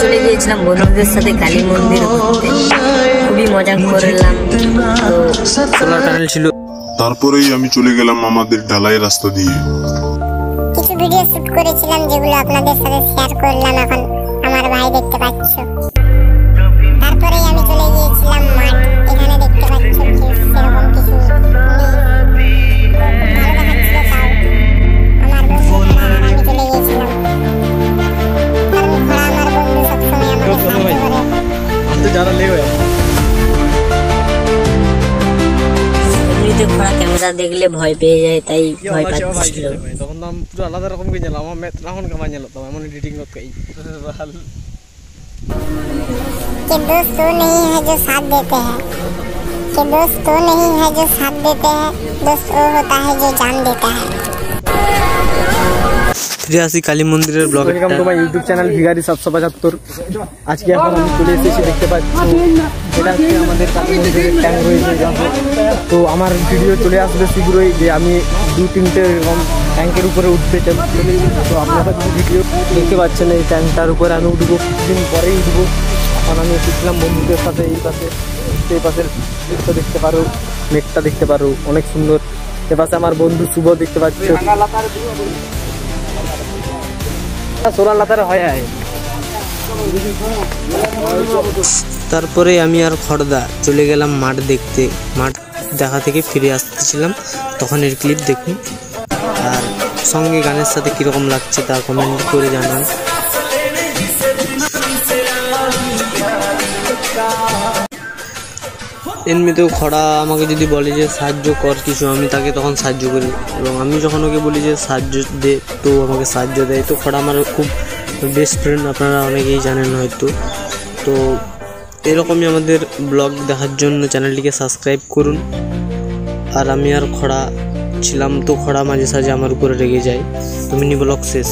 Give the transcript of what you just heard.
চলে গিয়েছিলাম বন্ধুদের সাথে কালী মন্দির ঘুরতে, খুবই মজা করলাম। তো সোলার প্যানেল ছিল। তারপরেই আমি চলে গেলাম আমাদের ঢালাই রাস্তা দিয়ে। কিছু ভিডিও শুট করেছিলাম যেগুলো আপনাদের সাথে শেয়ার করলাম, এখন আমার ভাই দেখতে পাচ্ছ। তারপরেই আমি চলে গিয়েছিলাম মাঠ, এখানে দেখতে পাচ্ছ সেরকম কিছু নেই, ভালো দেখাচ্ছিল তাও। আমার বন্ধু আমি চলে গিয়েছিলাম, কারণ ঘোড়া আমার বন্ধু সবসময় আমাকে সাহায্য করে। এমনিতে ঘোড়া ক্যামেরা দেখলে ভয় পেয়ে যায়, তাই ভয় পাচ্ছিল। তখন তো আমি পুরো আলাদা রকম কে নিলাম, আমার রাহন কামাই নিলাম, তো এমন এডিটিং করতে এই कि दोस्त वो नहीं है जो साथ देते हैं, कि दोस्त वो नहीं है जो साथ देते हैं, दोस्त वो होता है जो जान देता है। ফিরে আসি কালী মন্দিরের blog. Welcome to my YouTube channel ভিখারি 775। আজকে এখন আমি চলে এসেছি, দেখতে পাচ্ছি এটা হচ্ছে আমাদের কালী মন্দিরের ট্যাঙ্ক রয়েছে। তো আমার ভিডিও চলে আসবে শীঘ্রই, যে আমি 2-3টে এরকম ট্যাঙ্কের উপরে উঠতে চাই। তো আপনারা ভিডিও দেখতে পাচ্ছেন, এই ট্যাঙ্কটার উপরে আমি উঠবো, কিছুদিন পরেই উঠবো। এখন আমি এসেছিলাম বন্ধুদের সাথে, এই পাশের দৃশ্য দেখতে পারো, মেঘটা দেখতে পারো অনেক সুন্দর। এ পাশে আমার বন্ধু শুভ দেখতে পাচ্ছ। তারপরে আমি আর খড়দা চলে গেলাম মাঠ দেখতে। মাঠ দেখা থেকে ফিরে আসতেছিলাম, তখন এর ক্লিপ দেখুন, আর সঙ্গে গানের সাথে কিরকম লাগছে তা কমেন্ট করে জানান। এমনিতেও খড়া আমাকে যদি বলে যে সাহায্য কর কিছু, আমি তাকে তখন সাহায্য করি, এবং আমি যখন ওকে বলি যে সাহায্য দে, তো আমাকে সাহায্য দেয়। তো খড়া আমার খুব বেস্ট ফ্রেন্ড, আপনারা অনেকেই জানেন হয়তো। তো এরকমই আমাদের ব্লগ দেখার জন্য চ্যানেলটিকে সাবস্ক্রাইব করুন। আর আমি আর খড়া ছিলাম, তো খড়া মাঝে সাঝে আমার উপরে রেগে যায়। তো মিনি ব্লগ শেষ।